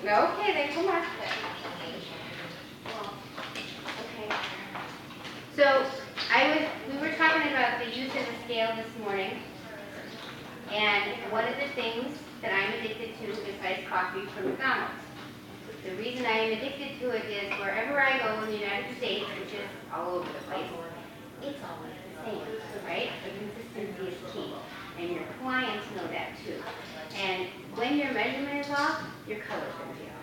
Okay, then come on. Okay. So we were talking about the use of the scale this morning, and one of the things that I'm addicted to is iced coffee from McDonald's. The reason I am addicted to it is wherever I go in the United States, which is all over the place, it's always the same, right? The consistency is key, and your clients know that too. And when your measurement is off, your color's going to be off.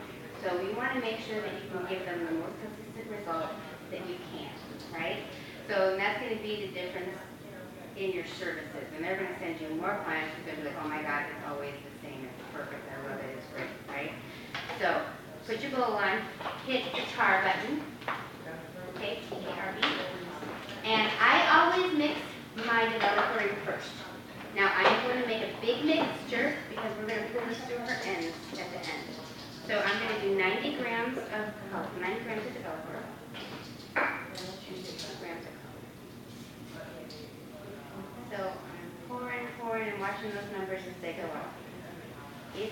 So we want to make sure that you can give them the most consistent result that you can, right? So that's going to be the difference in your services. And they're going to send you more clients because they're like, oh my God, it's always the same. It's perfect. I love it. It's great, right? So put your bowl on, hit the tar button, okay, T-A-R-B. And I always mix my developer in first. Now I'm going to make a big mixture because we're going to pull this through her ends at the end. So I'm going to do 90 grams of color, 90 grams of developer, 60 grams of color. So I'm pouring, and watching those numbers as they go up. If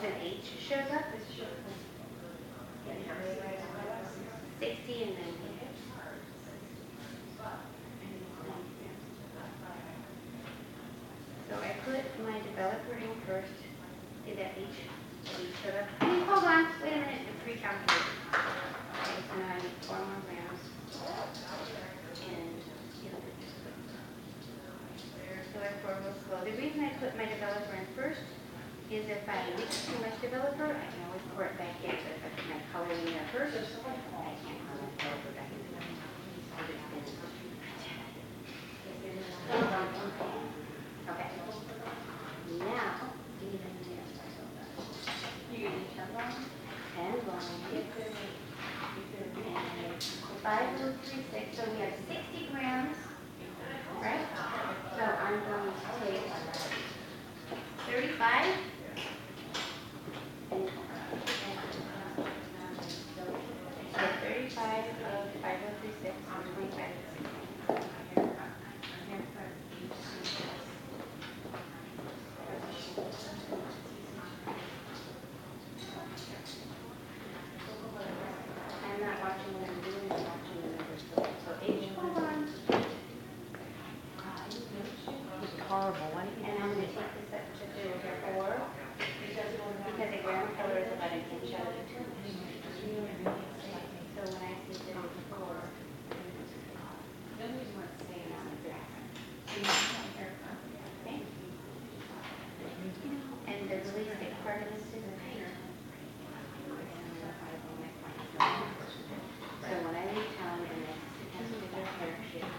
an H shows up, it's 60 and then so I put my developer in first. Did that H showed up? Hold on, wait a minute, it's recalculated. Okay, so now I need 4 more grams. And so I pour real slow. The reason I put my developer in first is if I mix too much developer, I can always pour it back in. But if I put my coloring in there first, I can't pour my developer back in. Okay. Now, you're going to turn on and volume. 5.36, so we have 60 grams, right? So I'm going to take 35 and 35 of 5.36 and 25. I'm not watching what I'm doing, I'm watching the numbers. So H, hold on. It's horrible. Why did And I'm going to take this up to 4 because a gram of color is about an inch out of the tube. So when I see 4, okay? And the really thick part of this is the paint. So when I leave town and I have to get their hair shapes,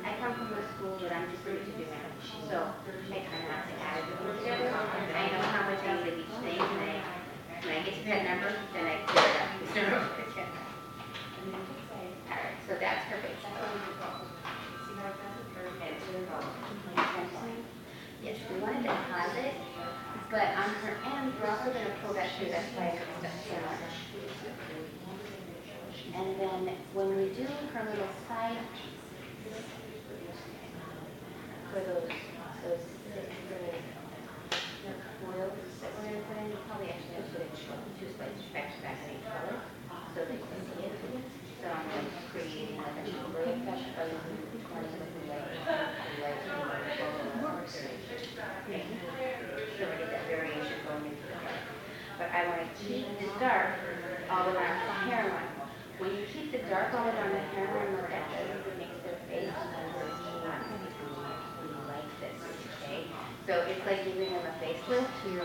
I come from a school that I'm just used to doing it. So I kind of have to add it together. I know how much I use of each thing, and when I get to that number, then I clear it up. Alright, so that's her base. Yes, we want to deposit, but on her end, we're also going to pull that through. That's why I stuff so much. And then when we do her little side for those 6 little foils that we're going to put in, you probably actually have to put in 2 slices back to back in each color so they can see it. So I'm going to create like a number of colors with the light. Okay. So we get that variation going into the color. But I want to keep the dark all around the hairline. when you keep the dark colors on the camera and what that does is it makes their face like this, okay? So it's like giving them a facelift. You're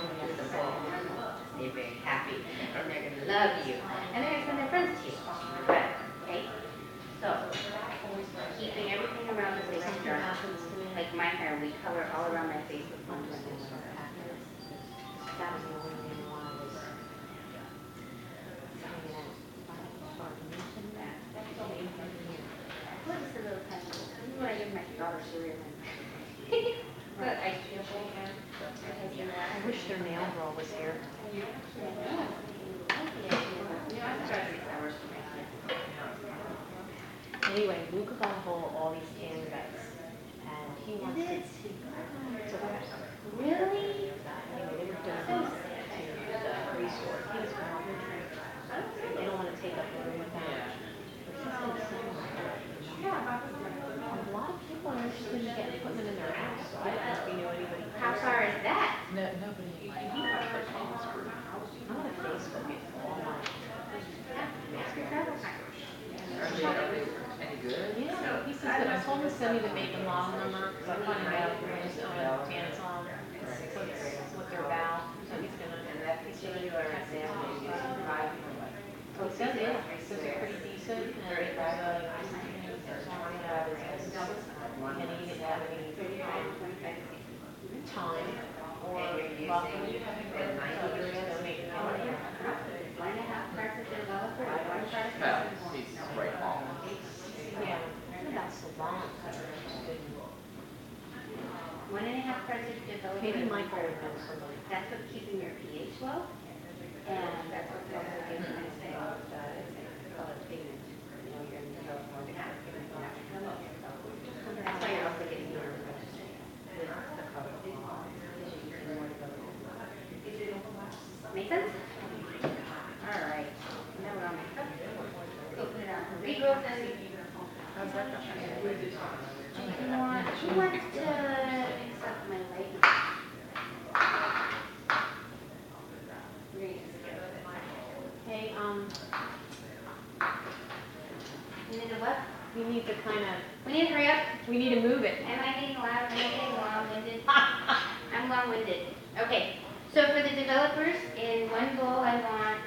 they're very happy and they're gonna love you and they're gonna send their friends to you. Okay? So keeping everything around the face dark. Like my hair, we color all around my face with one one. That was the only reason why I was what is the little tiny this is what I give my daughter cereal. But I feel I wish their nail girl was here. Anyway, Luke got a hold of all these candidates, and he wants to. Really? Anyway, they were donating to the resort. He was going they don't want to take up the room with them. A lot of people are interested in getting equipment in their house. So I don't know if we knew anybody. How far is that? No, nobody in my personal group. I'm on Facebook it all night. Ask your travel time. Are they any good? Yeah, he says that I told him to send me the make and model number because I want to know dance on what they're about. So he's gonna do their text it out. Oh, he says yeah, he says they're pretty decent and the song we have is and he didn't have any time or luck. So they're gonna donate it out. 1.5 parts of the developer, 1 part of Well, he's right on. Yeah, it's about salon. 1.5 parts of the developer. Maybe Michael would know somebody. That's what's keeping your pH low, and that's what's also giving you color pigment. You know, you're going to develop more pigment. That's why you're also getting your registry with the color pigment. Because you're using more development. Make sense? All right. Now we're on makeup. Open it up. Regrowth and How's that going? who wants to fix up my lighting? Hey, You need to what? we need to kind of, We need to hurry up. we need to move it. Am I getting loud? Am I getting long-winded? I'm long-winded. Okay, so for the developers, in one bowl I want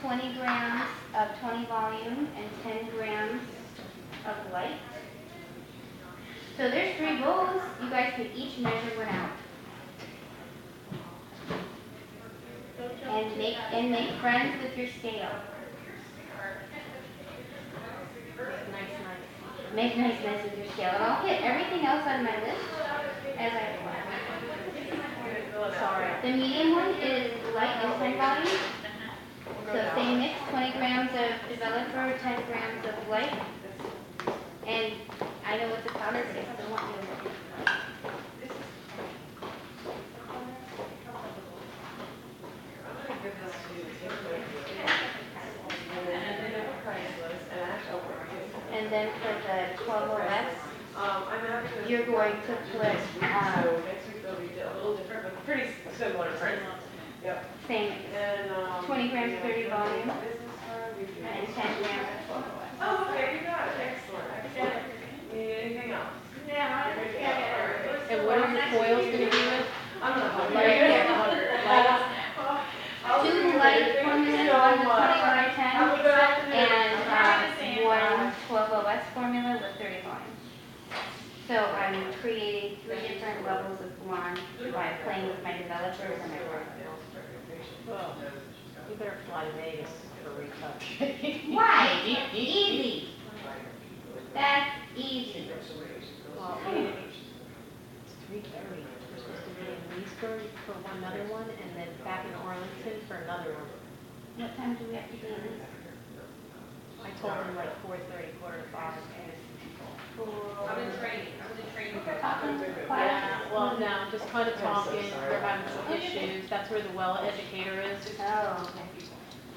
20 grams of 20 volume and 10 grams of light. So there's 3 bowls. You guys can each measure one out. And make friends with your scale. Nice. Make nice with your scale. And I'll hit everything else on my list as I Sorry. The medium one is light and 10 volume. So same mix, 20 grams of developer, 10 grams of light. And I know what the powder is, so I want you to look. And then for the 12OS, you're going to put Next week they'll be a little different, but pretty similar price. Yep. same And 20 grams, 30 volume, and 10 grams of 12OS. oh, okay, you got it. Excellent. Need anything else? And what are your foils going to be with? I'm not hungry. Right here. Two light formulas, one 20 by 10, and one 12OS formula with 30 volume. So I'm creating 3 different levels of blonde by playing with my developers and my formulas. Well, you better fly to Vegas for a retouch. Why? Easy. That's easy. Well, it's 3:30. We're supposed to be in Leesburg for another one, and then back in Arlington for another one. What time do we have to be in this? I told them like 4:30, 4:45. Yeah, well, no, just kind of talking. They're having some issues. That's where the well educator is. Oh, okay.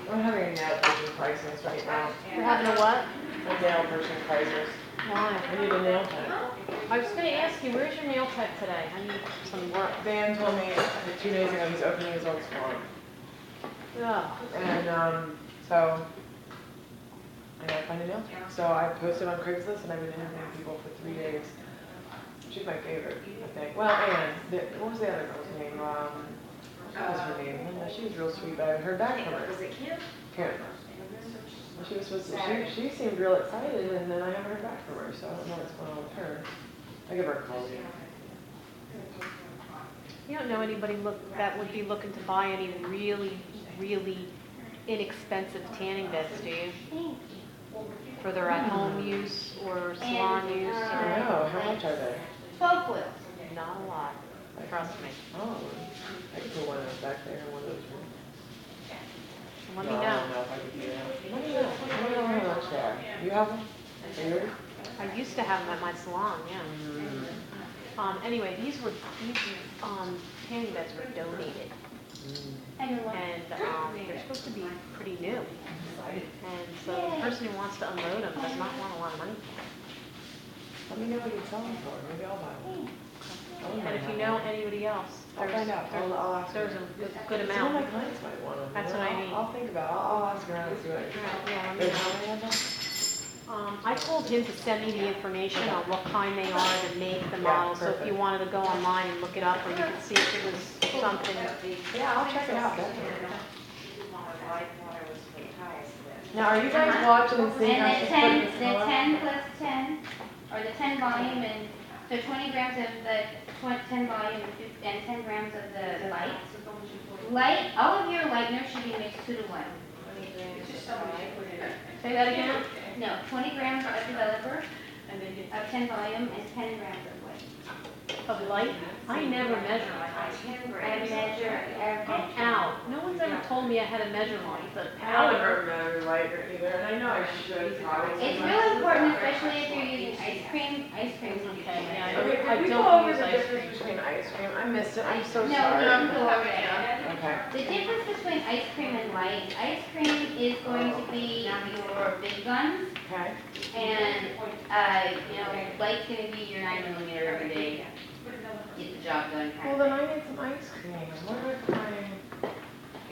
I'm having a nail person crisis right now. You're having a what? A nail person crisis. Why? I need a nail tech. I was going to ask you, where's your nail tech today? I need some work. Dan told me 2 days ago he's opening his own salon. Yeah. And so I gotta find a nail tech. So I posted on Craigslist and I've been interviewing people for 3 days. She's my favorite, I think. Well, what was the other girl's name? What was her name? Linda. She was real sweet, but I heard back from her. Was it Kim? Karen. Well, she was supposed to, she seemed real excited, and then I haven't heard back from her, so I don't know what's going on with her. I'll give her a call. You don't know anybody that would be looking to buy any really, really inexpensive tanning beds, do you? For their at-home use or salon use? I know, how much are they? 12 foils. Not a lot, trust me. Oh, I could put one of those back there in one of those rooms. Let me No, I know. don't know if I could do that. Let me know how much they are. You have them? Are you ready? I used to have them at my salon, yeah. Anyway, these tanning beds were donated. And they're supposed to be pretty new. And so the person who wants to unload them does not want a lot of money. Let me know what you're selling for. Maybe I'll buy one. And if you know anybody else, I'll find out. I'll ask her. there's a good Some of my amount. clients might want them. That's what I mean. I'll think about it. I'll ask around and see what I can. Yeah, let me There's know. how many of them? I told him to send me the information on what kind they are, the make, the Yeah, model, so if perfect. you wanted to go online and look it up, or you could see if it was something. Yeah, I'll check it out, definitely. Water was for the highest. Now, are you guys watching and seeing how And she's the putting 10, this the color? 10 plus 10, or the 10 volume and, so 20 grams of the 10 volume and 10 grams of the light. Light, all of your lighteners should be mixed 2 to 1. Say that again? No, 20 grams of developer, of 10 volume and 10 grams of light. Of light? I never measure my light. I measure every. Ow, no one's ever told me I had to measure light, but I would never measure lighter either, and I know I should probably. It's real important, especially if you're using ice cream. Ice cream's Okay, yeah, Okay, I could we don't go over use the ice difference between ice cream? I missed it, I'm so No, sorry. we don't go over it. Okay. The difference between ice cream and light, ice cream is going to be your big guns, Okay. and, light's gonna be your 9mm every day, get the job done Well, kind of then thing. I need some ice cream. What do I find?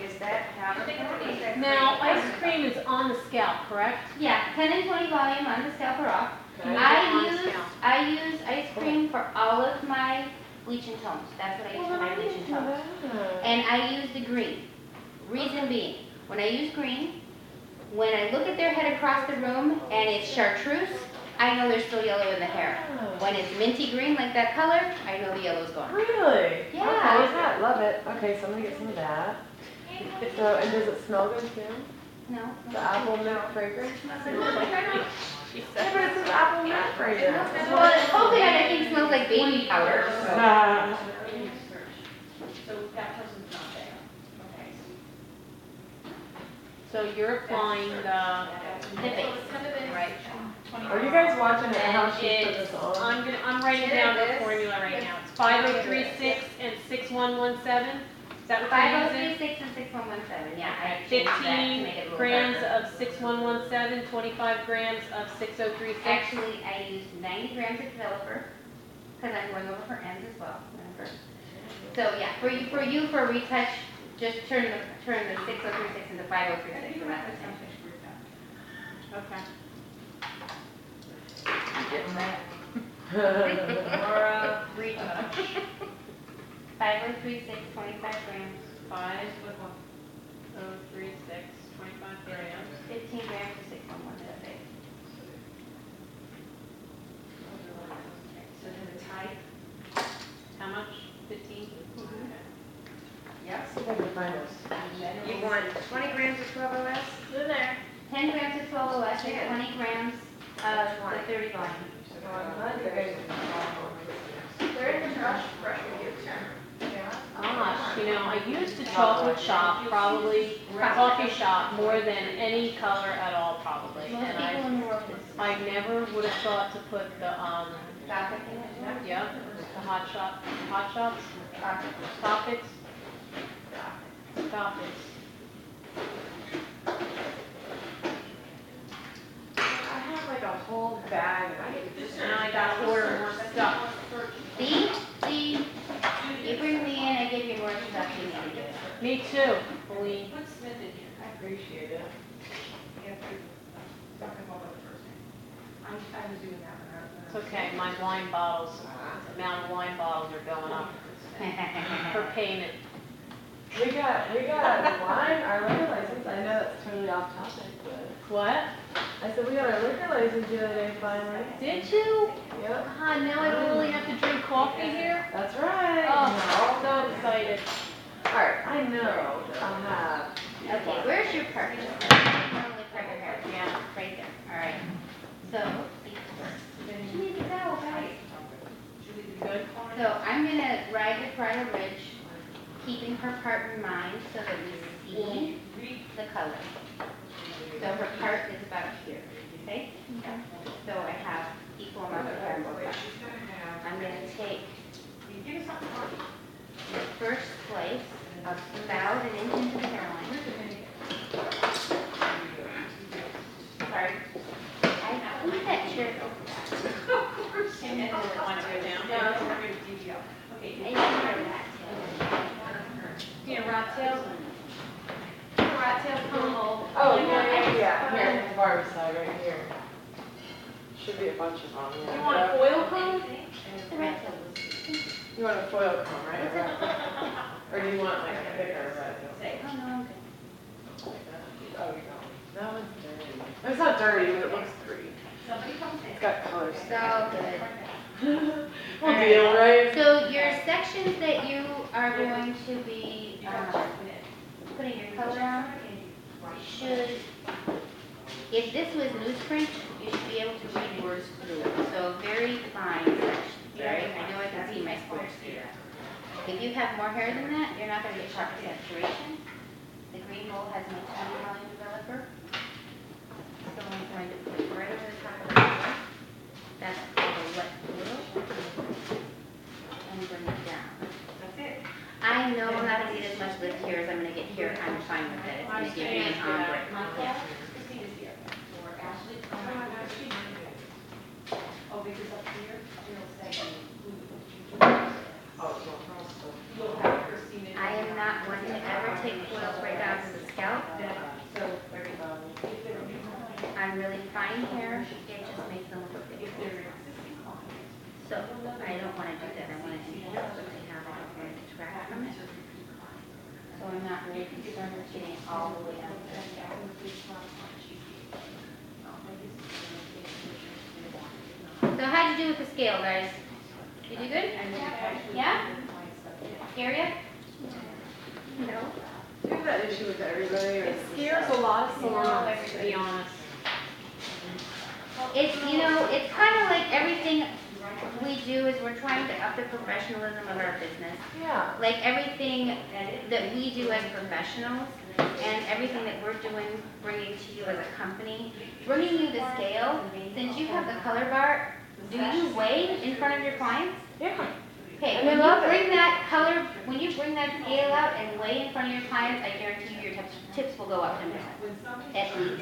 Is that powder? Is that now, ice cream is on the scalp, correct? Yeah, 10 and 20 volume on the scalp or off. Okay. I use ice cream for all of my bleach and tones, that's what I use for my bleach and tones. And I use the green. Reason being, when I use green, when I look at their head across the room and it's chartreuse, I know there's still yellow in the hair. When it's minty green like that color, I know the yellow's gone. Really? Yeah. Okay, that, love it. Okay, so I'm gonna get some of that. So, and does it smell good too? No? The apple milk fragrance? Well, Yeah, but it says apple milk fragrance. coconut I think smells like baby powder. So you're applying the base. Right. Are you guys watching it? How And she put it's, this on? I'm writing down the formula right now. It's 5036 and 6117. Is that what you're using? 5036 and 6117, yeah. I changed that to 15 make it a little grams darker. of 6117, 25 grams of 6036. Actually, I used 90 grams of developer, because I'm going over for ends as well, remember? So, yeah, for you, for retouch, just turn the 6036 into 5036, and that's the same. Okay. Or retouch. 5036, 25 grams, 5036, 25 grams. 15 grams of 6117. So then the type? How much? 15? Yes. See if I can find this. You want 20 grams of 12 OS? They're there. 10 grams of 12 OS and 20 grams of the 30 volume. They're in the brush review. Gosh, I used a chocolate shop, probably, coffee shop, more than any color at all, probably. Most And people in the world is I never would have thought to put the, chocolate in it. yep, the hot shots, stop it. I have like a whole bag. Now I gotta order more stuff. See, you bring me in, I give you more stuff you need. Me too, Colleen. I appreciate it. It's okay, my wine bottles, the amount of wine bottles are going up for payment. We got wine, our liquor license, I know that's totally off topic, but. What? I said, we got our liquor license the other day finally. Did you? Yep. Ah, now I literally have to drink coffee here? That's right. Oh, so excited. Alright, I know that I'll have. Okay, where's your purse? Normally part your hair. Yeah, right there. All right. So, you need to go, guys. Good? So I'm gonna ride the Prada Ridge, keeping her part in mind so that we see the color. So her part is about here, okay? So I have equal amount of hair. I'm gonna take the first slice about an inch into the hairline. Sorry. I think that chair. Want to go down? I didn't know that. Yeah, rat tail. Rat tail comb. Oh, yeah. Here, the Barbie side right here. Should be a bunch of them, yeah. You want a foil comb? The red tail. You want a foil comb, right? Or do you want like a thicker red? Oh, no, I'm good. Oh, you don't. That one's dirty. It's not dirty, but it looks dirty. It's got colors. So good. We'll deal, right? So your sections that you are going to be putting your color on should, if this was newsprint, you should be able to read words through it. So very fine sections, right? I know I can see my squares here. If you have more hair than that, you're not going to get sharp saturation. The green bowl has no tone volume developer. So I'm going to put it right over the top of the color. That's called a wet flow. And bring it down. That's it. I know I'm not going to get as much lift here as I'm going to get here. I'm fine with it. It's going to give me an ombre. Yeah. I am not one to ever take coils right down to the scalp. I'm really fine here. It just makes them look big. So I don't want to do that. I want to enhance what they have. I don't want to detract from it. So I'm not really concerned with getting all the way down to the scalp. So how'd you do with the scale, guys? You do good? Yeah? Scare ya? No. You have that issue with everybody, or? It scares a lot of salons, to be honest. It's, you know, it's kind of like everything we do is we're trying to up the professionalism of our business. Yeah. Like everything that we do as professionals and everything that we're doing, bringing to you as a company, bringing you the scale, since you have the color bar, do you weigh in front of your clients? Yeah. Okay, And when they you love it. bring that color, when you bring that scale out and weigh in front of your clients, I guarantee you your tips will go up 10%, at least.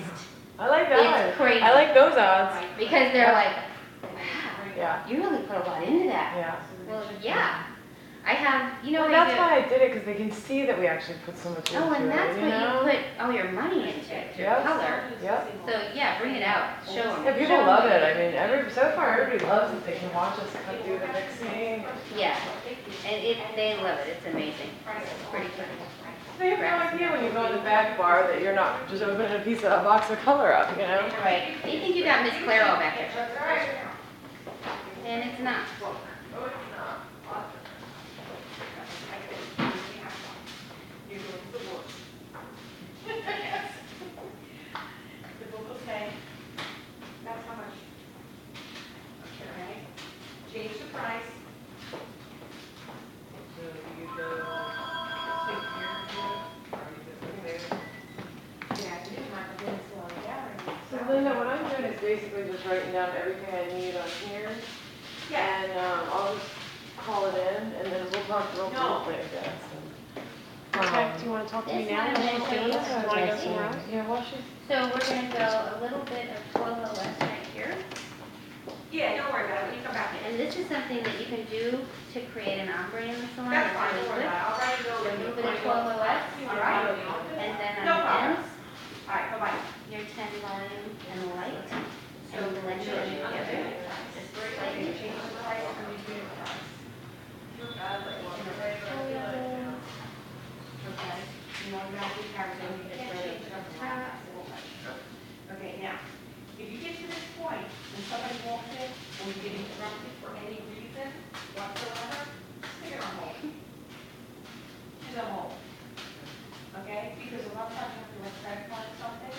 I like that. It's crazy. I like those odds. Because they're like, wow, Yeah. you really put a lot into that. Yeah. Well, yeah. I have, you know Well, what I that's do? why I did it, because they can see that we actually put so much into it, Oh, and that's you what know? you put all your money into, your Yep. color. Yep. So, yeah, bring it out, show them. Yeah, people love it. I mean, so far everybody loves that they can watch us cut through the mixing. Yeah, and they love it, it's amazing. It's pretty pretty. They have no idea when you go in the back bar that you're not just opening a box of color up, you know? Right, they think you got Miss Clairol back there. And it's not. Okay. That's how much? Okay. Change the price. So Linda, what I'm doing is basically just writing down everything I need on here. Yeah. And I'll just call it in, and then we'll talk real briefly, I guess. Okay, do you want to talk to me now? This While one she's doing this? is- You want to go somewhere else? Yeah, well, she's. So we're gonna go a little bit of 12 OS right here. Yeah, don't worry about it, when you come back in. And this is something that you can do to create an ombre in the salon. That's It's fine, really don't worry good. about it, I'll write it over. A little bit of 12 OS, All right. and then No on the problem. ends, All right, bye-bye. your 10 volume and light. have these powers, so you can't change it on the top. Okay, now, if you get to this point, and somebody walks in, or you get interrupted for any reason whatsoever, stick it on hold. Just on hold. Okay, because a lot of times you have to reflect on something,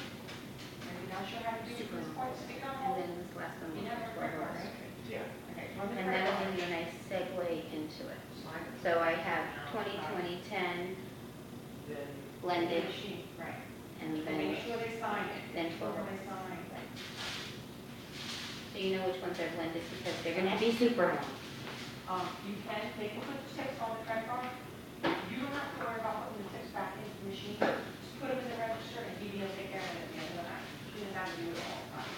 and you're not sure how to do it at this point, stick it on And hold. then this last one. You have a credit card, right? Yeah. Okay, run the And credit that'll card. give you a nice segue into it. So I have 20, 10 blended, Machine, right. and And then, make sure they sign it. then Make sure 12. they sign it. So you know which ones are blended because they're gonna be super long. You can take a put tips on the credit card. You don't have to worry about putting the tips back into the machine. Just put them in the register and BB will take care of it at the end of the night. You don't have to do it all the time.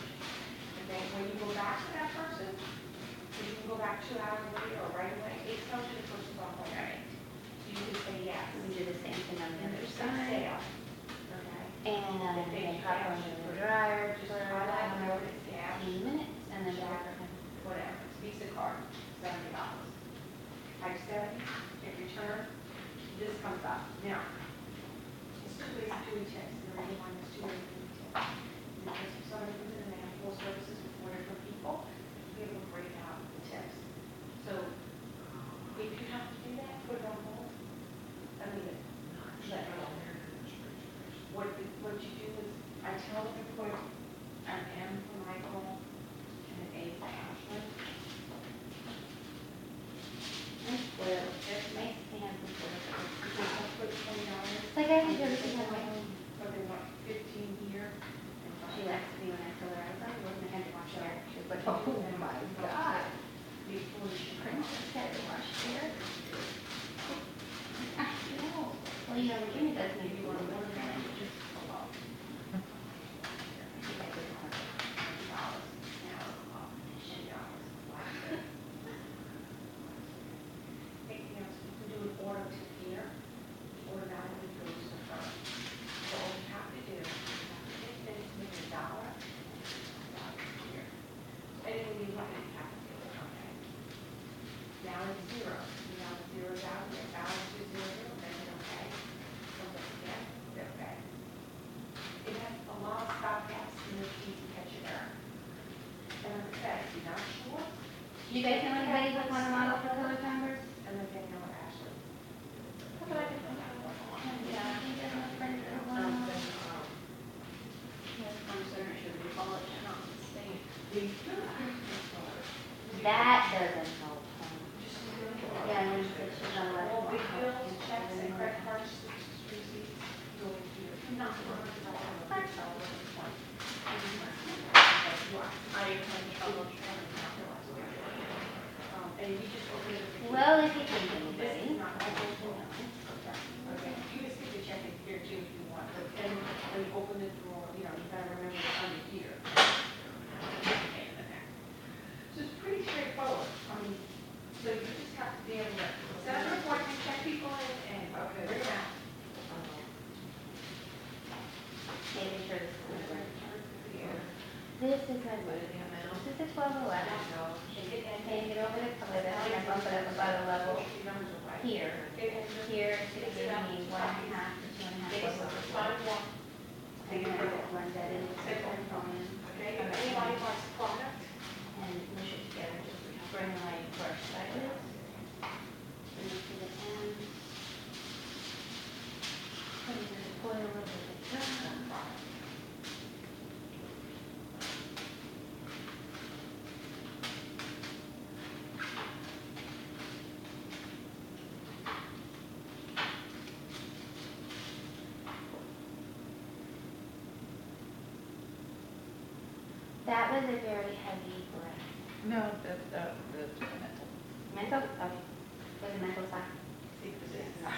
And then when you go back to that person, so you can go back 2 hours later or right away, it tells you the person's on hold. Alright, So you can say yes. we do the same thing on the other It's side. sale. Okay. And then pop one in the dryer Just for highlight where about it's gas, 15 minutes and then back. whatever. Visa card, $70. Type 70, hit return, this comes up. Now, it's 2 ways of doing tips. There are one, there's 2 ways of doing tips. Because if somebody comes in and they have 4 services with 4 different people, we will break out the tips. So, if you have to do that, put it on hold. I mean, let it go. What you do is, I tell them to put an M for Michael and an A for Ashley. Nice foil, just nice hands and foil. I'll put $20. It's like I think everything has my own. So they want 15 here. She laughed at me when I told her I was like, I wasn't a hand wash hair. She was like, Oh my God. Before you Princess had to wash hair. Ah, no. Well, you know, Virginia does maybe one more than that. Just Anything else, you can do an order to here, automatically goes to her. So all you have to do is make $1, here. Anything you want, you have to do it, okay? Now it's 0, you have the zeros out, your balance is 0, then hit okay. Comes up again, hit okay. It has a lot of stop gaps in the key to catch your error. And like I said, if you're not sure, you guys know anybody with one model for color timers? and then they know Ashley. Yeah, I think there's no friends that have one model. Yes, I'm certain should be college, not the state. That doesn't help. Yeah, and then she's on left. All big bills, checks, and credit cards, receipts, go into your. Not for and you just open it. Well, if you think This anybody. is not my personal one. Okay, you can stick the check in here too if you want, but then when you open the drawer, you know, you gotta remember it's under here. Okay, in the back. So it's pretty straightforward. I mean, so you just have to be able to set up an appointment, check people in, and bring them out. Making sure this is right. This is my wood. This is a 1211. Take it over the color, then I'm gonna bump it up about a level here. Here, to give me 1.5 to 2.5 levels. And then I will blend that in with the component Okay, if anybody wants product, and mush it together. Just bring my brush sideways. Bring it to the end. Put it in the foil over the top. That was a very heavy breath. No, that's mental. Mental? Okay. Was it mental side? see if this is not.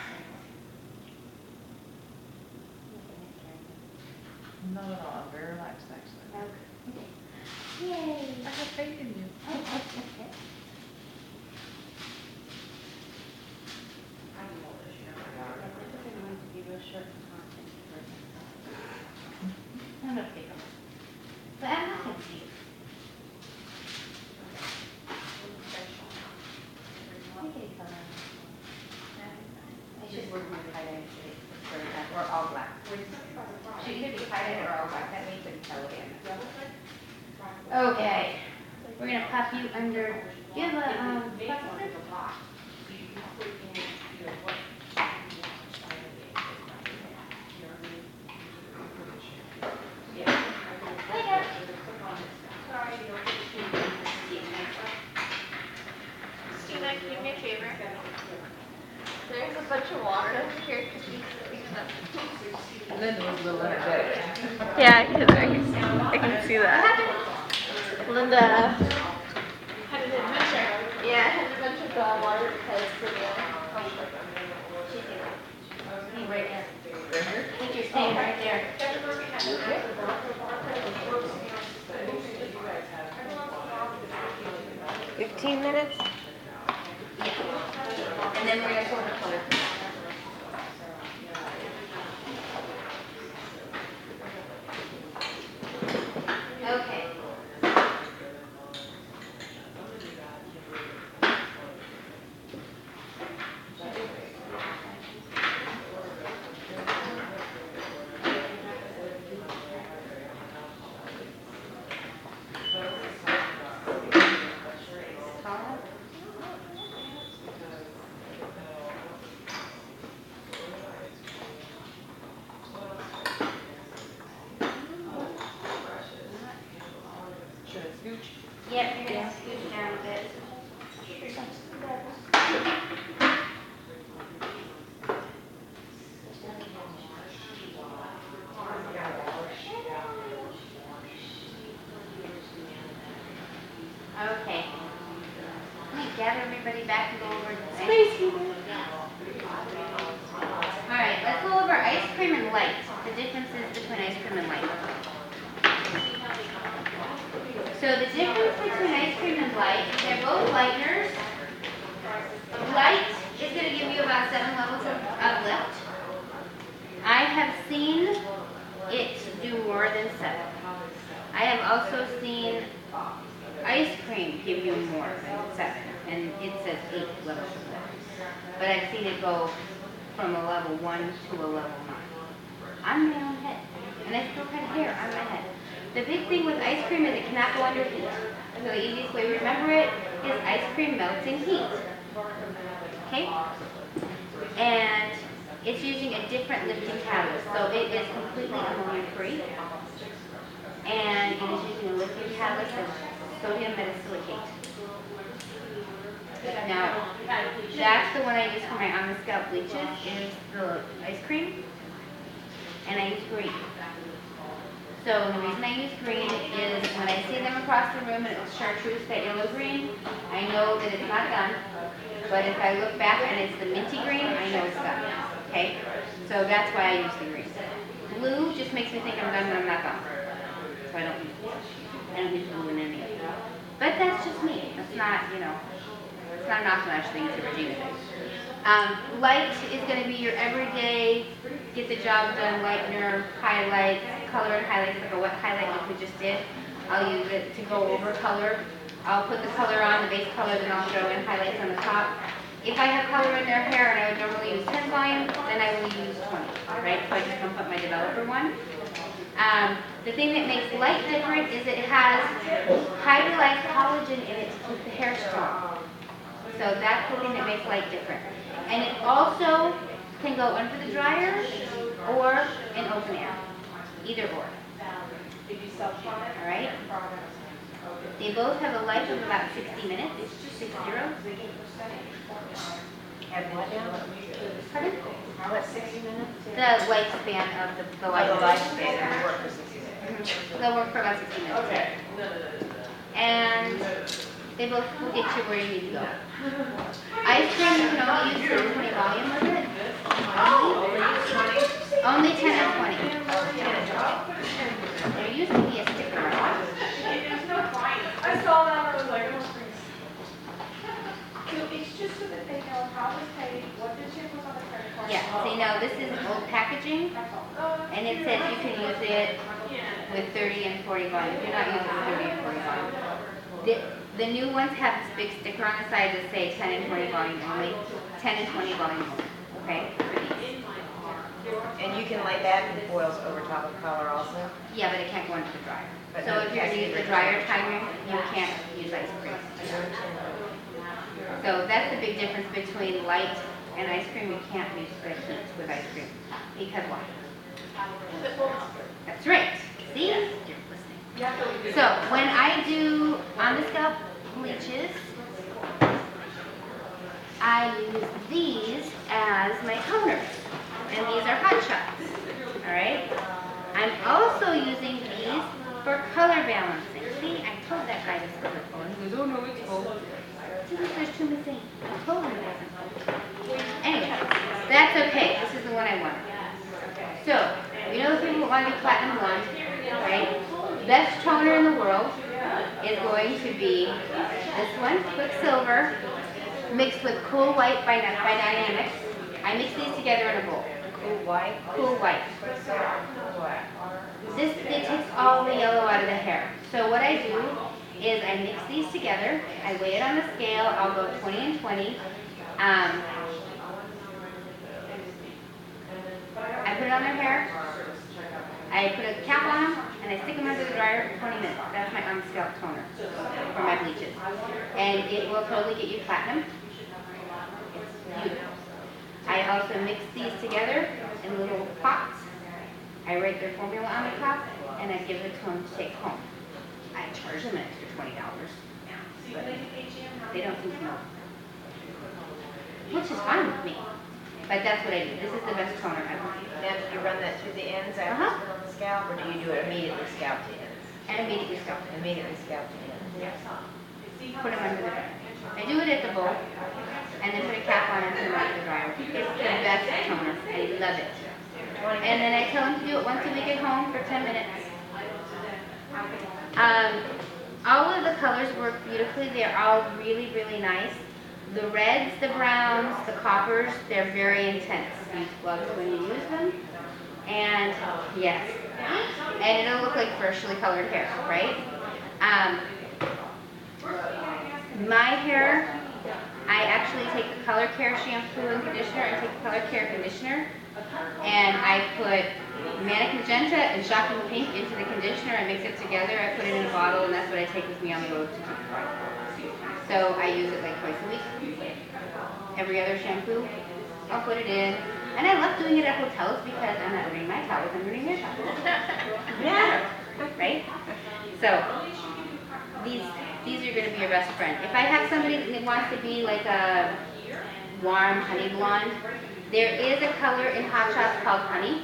Not at all, I'm very relaxed actually. Okay. Yay! I have faith in you. I do all this, you know. I think I'm going to be real short and constant for I'm gonna pick them. But I'm not gonna see it. I should work more tight, actually. Or all black. She could be highlighted or all black, that way you couldn't tell again. Okay, we're gonna pop you under, do you have a, processor? Christina, can you do me a favor? There's a bunch of water over here. Could you pick it up? Linda was a little energetic. Yeah, I can see that. Linda had an adventure. Yeah, had an adventure with water because for the Be right there. I think you're staying right there. 15 minutes? And then we're gonna go to color. Okay. Should I scooch? Yep, you're gonna scoot down a bit. Okay. Let me gather everybody back and go over the thing. All right, let's go over ice cream and light. The differences between ice cream and light. So the difference between ice cream and light, they're both lighteners. Light is going to give you about 7 levels of lift. I have seen it do more than 7. I have also seen ice cream give you more than 7, and it says 8 levels of lift. But I've seen it go from a level 1 to a level 9. I'm my own head, and I still have hair on my head. The big thing with ice cream is it cannot go under heat. So the easiest way to remember it is ice cream melts in heat. Okay? And it's using a different lifting catalyst. So it is completely ammonia free. And it is using a lifting catalyst of sodium metasilicate. Now, that's the one I use for my on the scalp bleaches is the ice cream. And I use green. So the reason I use green is when I see them across the room and it's chartreuse, that yellow green, I know that it's not done. But if I look back and it's the minty green, I know it's done. Okay? So that's why I use the green. Blue just makes me think I'm done when I'm not done. So I don't use blue. I don't use blue in any of them. But that's just me. That's not, it's not an optional thing, it's a Regina thing. Light is going to be your everyday, get the job done, lightener, highlights, color and highlights, like a wet highlight like we just did. I'll use it to go over color. I'll put the color on, the base color, then I'll throw in highlights on the top. If I have color in their hair and I would normally use 10 volume, then I will use 20, right? So I just don't put my developer one. The thing that makes light different is it has hydrolyzed collagen in it to keep the hair strong. So that's the thing that makes light different. And it also can go under the dryer or in open air. Either or. Alright? They both have a life of about 60 minutes. 60. And what now? Pardon? What, 60 minutes? The lifespan of the light. Oh, the lifespan and work for 60 minutes. They'll work for about 60 minutes. Okay. And they both will get you where you need to go. Ice cream, you can only use 20 volume with it. Only 10 and 20. There used to be a sticker on it. I saw that, I was like, oh, so it's just so that they know how to pay, what the chip was on the credit card. Yeah, see now this is old packaging, and it says you can use it with 30 and 40 volume. You're not using 30 and 40 volume. The new ones have this big sticker on the side that say 10 and 20 volume only, 10 and 20 volume only, okay, for these. can lay that in foils over top of color also. Yeah, but it can't go into the dryer. But So no, if you're it has gonna to use be the dryer timer, you can't use ice cream. So that's the big difference between light and ice cream. You can't mix the heat with ice cream. Because why? That's right. See? You're listening. So when I do on the scalp bleaches, I use these as my toners. And these are hot shots. Alright? I'm also using these for color balancing. See, I told that guy this was full. He goes, oh no, it's full. See, look, there's two missing. I told him it wasn't full. Anyway, that's okay. This is the one I want. So, you know the people want to be platinum blonde, right? Best toner in the world is going to be this one, Quicksilver, mixed with Cool White by Dynamics. I mix these together in a bowl. Cool white. Cool White. Cool white. It takes all the yellow out of the hair. So what I do is I mix these together. I weigh it on the scale. I'll go 20 and 20. I put it on their hair. I put a cap on them, and I stick them under the dryer for 20 minutes. That's my on-scalp toner for my bleaches. And it will totally get you platinum. It's beautiful. I also mix these together in little pots. I write their formula on the top, and I give it to them to take home. I charge them an extra $20, but they don't seem to know, which is fine with me. But that's what I do. This is the best toner ever. Now, do you run that through the ends after it's put on the scalp, or do you do it immediately scalp to ends? And immediately scalp. Immediately scalp to ends. Put them under the dryer. I do it at the bowl, and then put a cap on it and put them under the dryer. It's the best toner. I love it. And then I tell them to do it once a week at home for 10 minutes. All of the colors work beautifully. They're all really, really nice. The reds, the browns, the coppers, they're very intense. Use gloves when you use them. And yes, and it'll look like freshly colored hair, right? My hair, I actually take the Color Care shampoo and conditioner and take the Color Care conditioner, and I put Manic Magenta and Shocking Pink into the conditioner. I mix it together. I put it in a bottle, and that's what I take with me on the road to keep. So I use it like twice a week. Every other shampoo, I'll put it in. And I love doing it at hotels because I'm not ruining my towels, I'm ruining their towels. Yeah, right? So these are going to be your best friend. If I have somebody that wants to be like a warm honey blonde, there is a color in Hot Shots called Honey,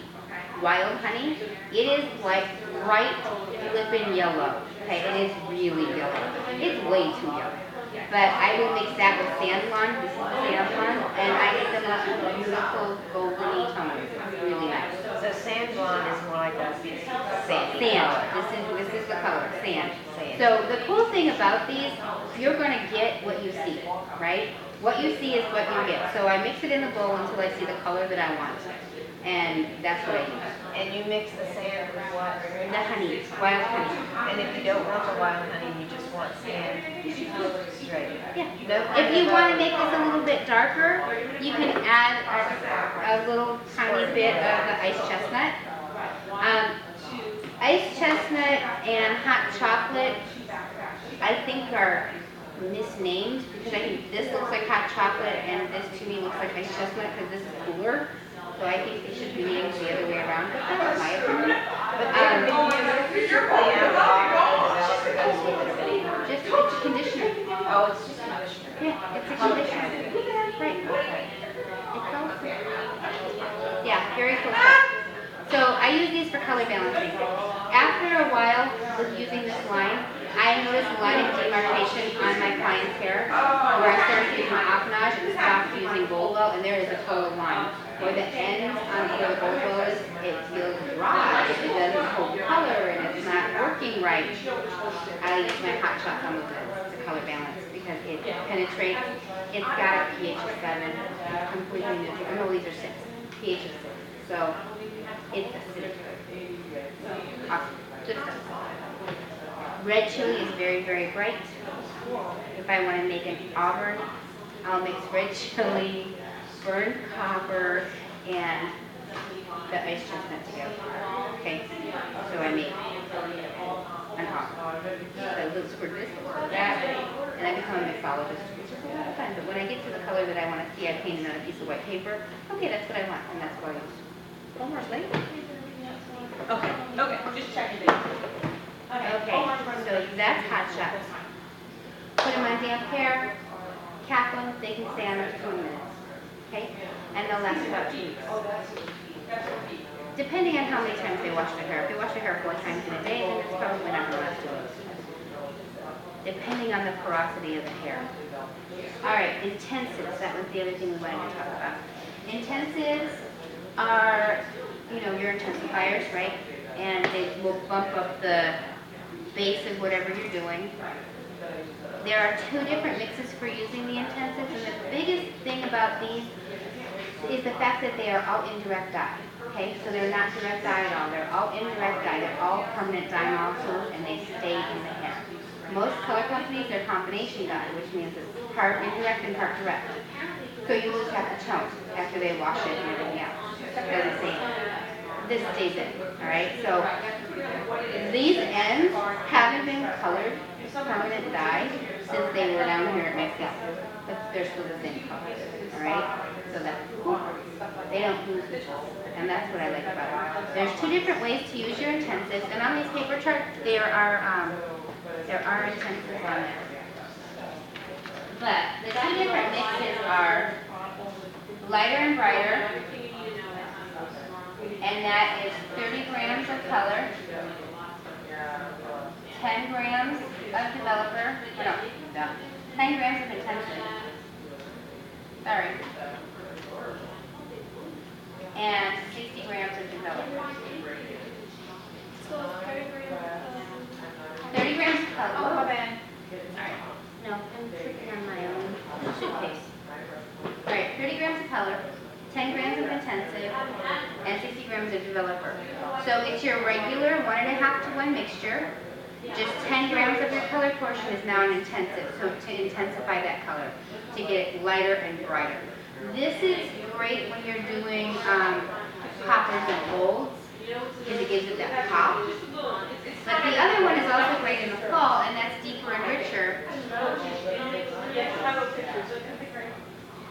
Wild Honey. It is like bright flippin' yellow. Okay, it is really yellow. It's way too yellow. But I will mix that with Sand Blonde. This is the Sand Blonde, and I get the most beautiful goldeny tones. It's really nice. So sand blonde is more like a sand. Sand. This is the color, sand. So the cool thing about these, you're going to get what you see, right? What you see is what you get. So I mix it in the bowl until I see the color that I want, and that's what I use. And you mix the sand with what? The honey, wild honey. And if you don't want the wild honey, you just want sand straight. Yeah. No If you want to make this a little bit darker, you can add a little tiny bit of the ice chestnut. Ice chestnut and hot chocolate, I think are misnamed because I think this looks like hot chocolate and this to me looks like ice chestnut because this is cooler. So I think they should be named the other way around, but that's my opinion. Just it's a conditioner. Oh, it's just conditioner. Yeah, it's a conditioner. Right. It's also, yeah, very cool stuff. So I use these for color balancing. After a while with using this line, I noticed a line of demarcation on my client's hair where I started using Aquanage and stopped using Gold Well, and there is a total line. Where the ends on where the Gold Well is, it feels dry, it doesn't hold color, and it's not working right. I use my Hot Shots on the goods to color balance because it penetrates. It's got a pH of 7, completely neutral. Oh, no, these are 6. pH of 6. So it's acidic. Awesome. Just awesome. Red chili is very, very bright. If I want to make an auburn, I'll mix red chili, burnt copper, and the ice chestnut together. Okay, so I make an off. So it looks for this, for that, and I become a mixologist, which is a lot of fun. But when I get to the color that I want to see, I paint another piece of white paper. Okay, that's what I want, and that's what I use. Homework late. Okay, just checking things. Okay, so that's hot shots. Put them on damp hair, cap them, they can stay on there for 20 minutes. Okay, and they'll last about 2 weeks. Depending on how many times they wash their hair. If they wash their hair 4 times in a day, then it's probably not going to last 2 weeks. Depending on the porosity of the hair. All right, intensives. That was the other thing we wanted to talk about. Intensives are, your intensifiers, right? And they will bump up the base of whatever you're doing. There are 2 different mixes for using the intensives, and the biggest thing about these is the fact that they are all indirect dye. Okay, so they're not direct dye at all. They're all indirect dye. They're all permanent dye molecules, and they stay in the hair. Most color companies, they're combination dye, which means it's part indirect and part direct. So you lose half the tone after they wash it and everything else. They're the same. This stays in, all right? So these ends haven't been colored permanent dye since they were down here at my scalp. But they're still the same color, all right? So that's cool. They don't lose the tone. And that's what I like about it. There's 2 different ways to use your intensives, and on these paper charts, there are intensives on there. But the 2 different mixes are lighter and brighter, and that is 30 grams of color, 10 grams of developer, 10 grams of intensive. Sorry. And 60 grams of developer. 30 grams of color. Oh, my bad. Alright. No, I'm tripping on my own suitcase. Alright, 30 grams of color, 10 grams of intensive, and 60 grams of developer. So it's your regular 1.5 to 1 mixture. Just 10 grams of your color portion is now an intensive, so to intensify that color, to get it lighter and brighter. This is great when you're doing coppers and golds, because it gives it that pop. But the other one is also great in the fall, and that's deeper and richer.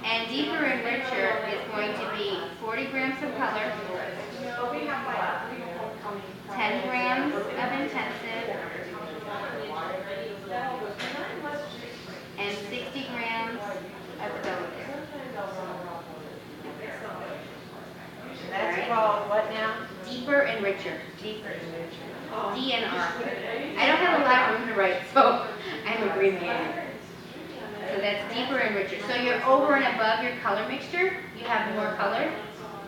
And deeper and richer is going to be 40 grams of color, 10 grams of intensive, and 60 grams of development. That's called what now? Deeper and richer. Deeper and richer. D and R. I don't have a lot of room to write, so I'm a green man. So that's deeper and richer. So you're over and above your color mixture. You have more color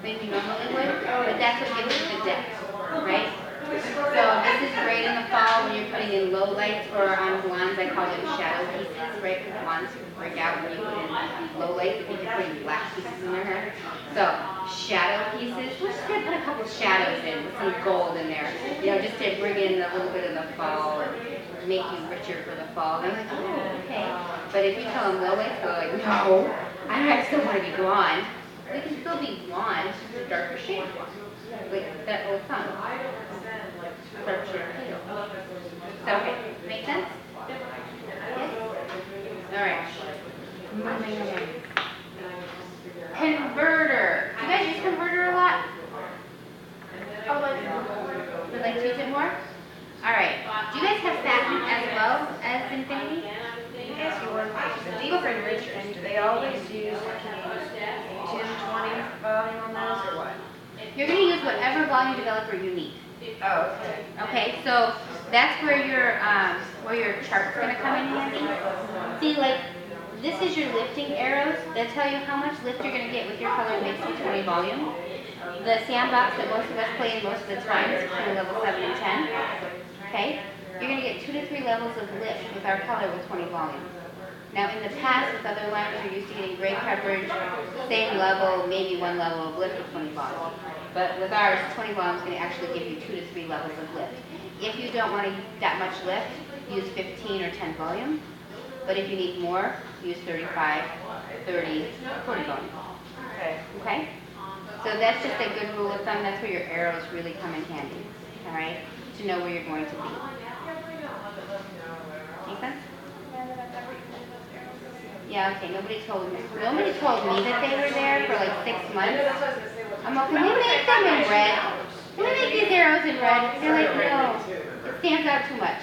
than you normally would, but that's what gives it the depth, right? So this is great in the fall when you're putting in low lights, or on blondes, I call them shadow pieces, right? Because blondes break out when you put in low lights. I think you're putting black pieces in their hair. So shadow pieces, we're just gonna put a couple shadows in with some gold in there, just to bring in a little bit of the fall or make you richer for the fall. And I'm like, oh, okay. But if you tell them low lights, they're like, no, I still want to be blonde. We can still be blonde, it's just a darker shade. Like that old song. Dark shade. So, okay, make sense? Yes? All right. Moving on. Converter. Do you guys use converter a lot? Would like to use it more? All right. Do you guys have satin as well as infinity? Yes, you want the deeper and richer. And do they always use 10, 20 volume on those or what? You're going to use whatever volume developer you need. Oh, okay. Okay, so that's where your chart's going to come in handy. See, like, this is your lifting arrows that tell you how much lift you're going to get with your color mix with 20 volume. The sandbox that most of us play in most of the time is between level 7 and 10. Okay, you're going to get 2 to 3 levels of lift with our color with 20 volume. Now, in the past, with other liners, you're used to getting gray coverage, same level, maybe 1 level of lift with 20 volume. But with ours, 20 volume is going to actually give you 2 to 3 levels of lift. If you don't want that much lift, use 15 or 10 volume. But if you need more, use 35, 30, 40 volume. Okay. Okay? So that's just a good rule of thumb. That's where your arrows really come in handy, all right? To know where you're going to be. Make sense? Yeah, okay, nobody told me that they were there for like 6 months. I'm like, can we make them in red? Can we make these arrows in red? They're like, no, it stands out too much.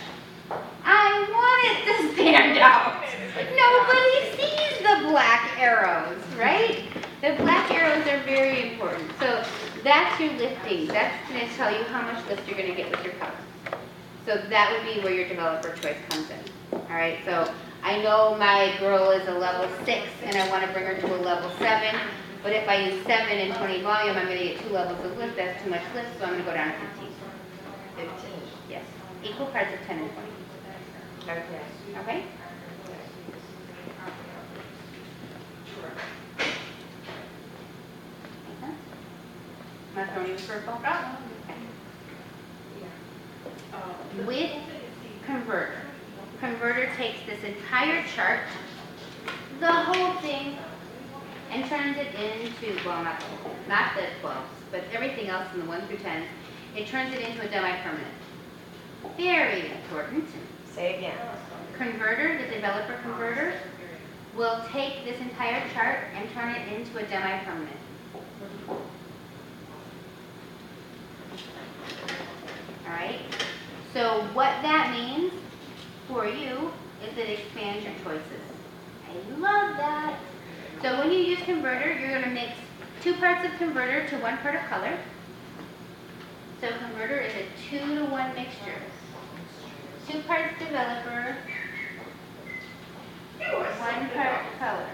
I want it to stand out. Nobody sees the black arrows, right? The black arrows are very important. So that's your lifting. That's going to tell you how much lift you're going to get with your color. So that would be where your developer choice comes in. All right, so I know my girl is a level 6 and I want to bring her to a level 7, but if I use 7 and 20 volume, I'm going to get 2 levels of lift. That's too much lift, so I'm going to go down to 15. 15. Yes, equal parts of 10 and 20. Okay. Okay? Make sense? Am I throwing you a curveball? Okay. With converter. Converter takes this entire chart, the whole thing, and turns it into, well, not the 12s, but everything else in the 1 through 10s, it turns it into a demi-permanent. Very important. Say again. Converter, the developer converter, will take this entire chart and turn it into a demi-permanent. All right? So what that means for you is it expands your choices. I love that. So when you use converter, you're going to mix 2 parts of converter to 1 part of color. So converter is a 2-to-1 mixture. 2 parts developer, 1 part color.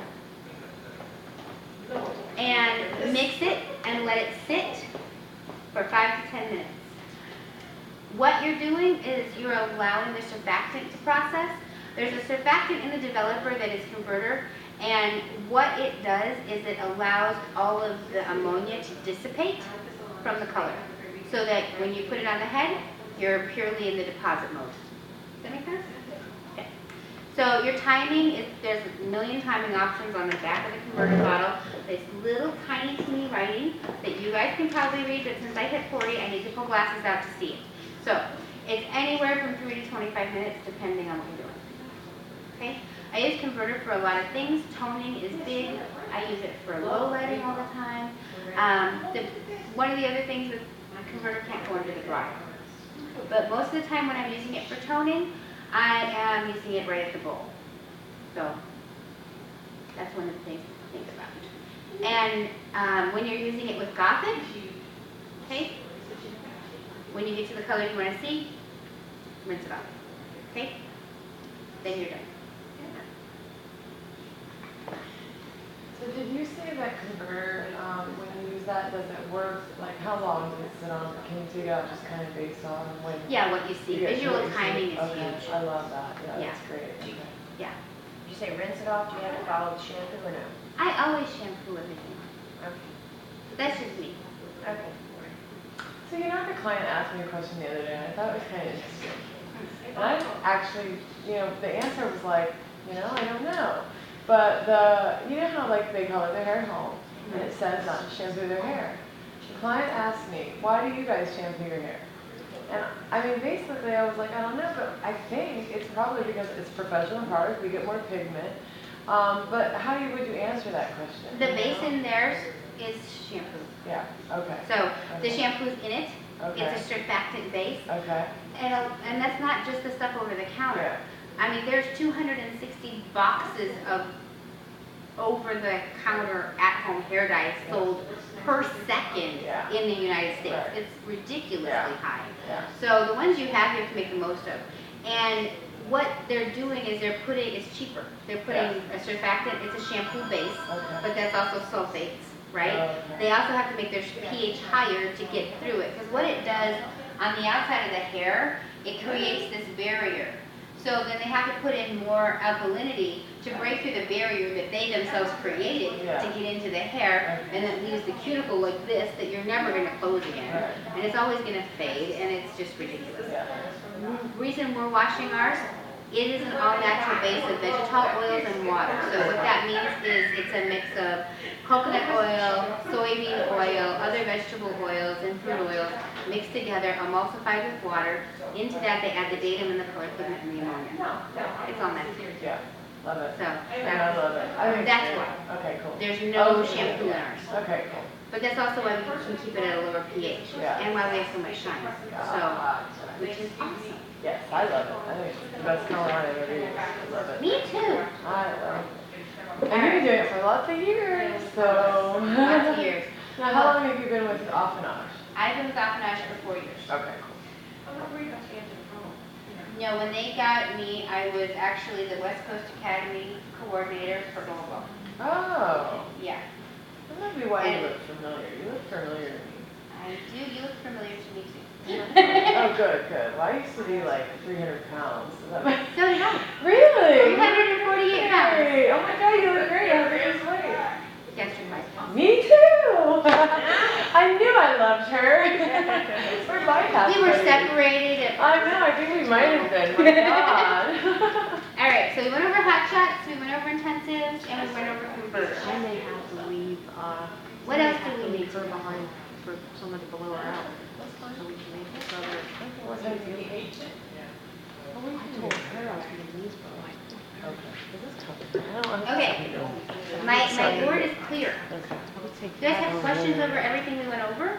And mix it and let it sit for 5 to 10 minutes. What you're doing is you're allowing the surfactant to process. There's a surfactant in the developer that is converter, and what it does is it allows all of the ammonia to dissipate from the color, so that when you put it on the head, you're purely in the deposit mode. Does that make sense? Okay. So your timing is, there's a million timing options on the back of the converter bottle. There's little tiny teeny writing that you guys can probably read, but since I hit 40, I need to pull glasses out to see it. So it's anywhere from 3 to 25 minutes, depending on what you're doing. Okay? I use converter for a lot of things. Toning is big. I use it for low lighting all the time. One of the other things is my converter can't go under the dryer. But most of the time when I'm using it for toning, I am using it right at the bowl. So that's one of the things to think about. And when you're using it with Gothic, okay, when you get to the color you want to see, rinse it off. Okay? Then you're done. So did you say that converter, when you use that, does it work, like how long does it sit on? Can you take it out just kind of based on when? Yeah, what you see. you get Visual what you see? timing is Okay, huge. I love that. Yeah, Yeah. that's great. Okay. Yeah. Did you say rinse it off? Do you have to follow the shampoo or no? I always shampoo everything. Okay. That's just me. Okay. So you know, the client asked me a question the other day, and I thought it was kind of interesting. And I actually, the answer was like, I don't know. But you know how like they color their hair at home, and it says not to shampoo their hair. The client asked me, why do you guys shampoo your hair? And I mean, basically I was like, I don't know, but I think it's probably because it's professional product, we get more pigment. But how would you answer that question? The base in theirs is shampoo. Yeah, okay. So the Okay. shampoo's in it. Okay. It's a surfactant base. Okay. And that's not just the stuff over the counter. Yeah. I mean, there's 260 boxes of over-the-counter at-home hair dye sold per second Yeah. in the United States. Right. It's ridiculously Yeah. high. Yeah. So the ones you have to make the most of. And what they're doing is it's cheaper. They're putting a surfactant, it's a shampoo base, Okay. but that's also sulfates, right? Okay. They also have to make their pH higher to get through it. Because what it does on the outside of the hair, it creates this barrier. So then they have to put in more alkalinity to break through the barrier that they themselves created Yeah. to get into the hair, and it leaves the cuticle like this that you're never going to close again. Right. And it's always going to fade, and it's just ridiculous. Yeah. Reason we're washing ours, It is an all-natural base of vegetal oils and water. So what that means is it's a mix of coconut oil, soybean oil, other vegetable oils, and fruit oils mixed together, emulsified with water. Into that, they add the datum and the color pigment and the ammonia. It's all natural. Yeah, love it. So I love it. I think it's that's great. why. Okay, cool. There's no Okay. shampoo in ours. Okay, cool. But that's also why we can keep it at a lower pH. Yeah. And why we have so much shine. So, which is awesome. Yes, I love it. I think it's the best color line I've ever used. I love it. Me too. I love it. And you've been doing it for lots of years, so. Lots of years. Now, how long have you been with Affinage? I've been with Affinage for 4 years. Okay, cool. I'm not worried about the end of the phone. No, when they got me, I was actually the West Coast Academy coordinator for Volvo. Oh, Yeah, that might be why you look familiar. You look familiar to me. I do. You look familiar to me too. Oh, good, good. Well, I used to be like 300 pounds. Does that make So did I. Really? 348 pounds. Great. Oh my God, you look great. I never lose weight. Yesterday. Me too. I knew I loved her. We're bypass We were buddies. separated. I know. I think we might have been. My God. All right, so we went over hot shots, we went over intensives, and we went over conversion. I may have to leave, What else do we need? her behind for someone to blow her out. So we can make this other. What time do you eat? I told her I was gonna leave, but like, Okay. This is tough. I don't want to. Okay, my board is clear. Okay. I would take Do you guys that have over questions there. over everything we went over?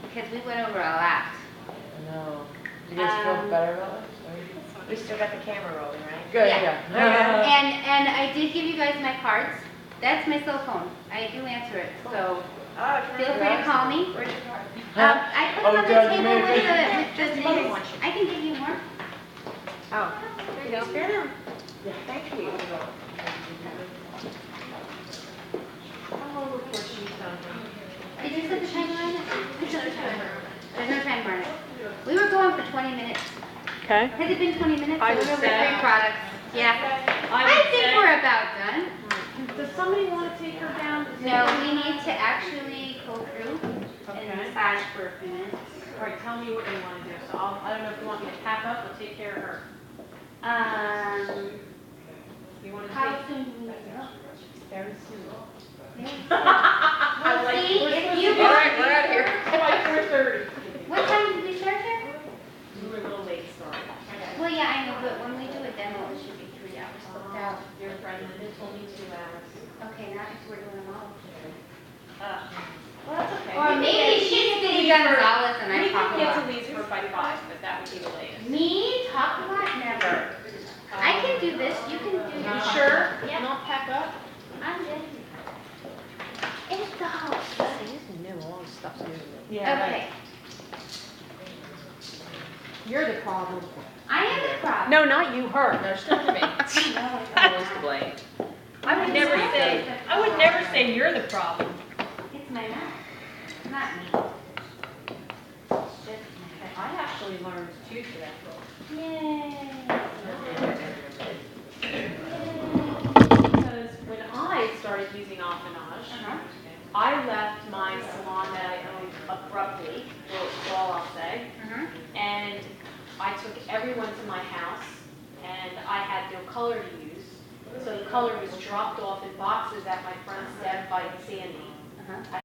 Because we went over a lot. No. Do you guys feel better about it? We still got the camera rolling, right? Good, Yeah. yeah. And I did give you guys my cards. That's my cell phone. I do answer it, so feel free to call me. I put them on the Doug, you table made with it. the names. I can give you more. Oh, there you go. Spare them. Yeah. Thank you. How long before she's done? Did you set the timer on it? Who set the timer? There's no timer on it. We were going for 20 minutes. Okay. Has it been 20 minutes? I So would we're over say- 3 products. Yeah. I think we're about done. Does somebody want to take her down? No, we need to actually go through and massage for a few minutes. All right, tell me what you want to do. So I don't know if you want me to pack up or take care of her. You want to How take soon do we need to go? very soon. We'll see if you All right, want. we're out of here. Like 4:30. What time did we start here? You were a little late, sorry. Well, yeah, I know, but when we do a demo, it should be 3 hours booked out. Your friend Linda told me 2 hours. Okay, not if we're doing them all. Well, that's okay. Or maybe she's Steve Gonzalez and I We talk can a get to lot. Leesburg by 5, but that would be the latest. Me, talk a lot, never. I can do this, you can do You this. sure? Yeah. Not pack up? I'm good. It's the house. Okay, You're the problem. I am the problem. No, not you, her. No, still for me. I'm always to blame. I would never say you're the problem. It's my mouth, not me. It's just my I actually learned 2 today. mouth. Yay. Because when I started using Affinage, Uh-huh. I left my salon that I owned abruptly, that's all I'll say. Uh-huh. And I took everyone to my house, and I had no color to use. So the color was dropped off in boxes at my front step by Sandy. Uh-huh.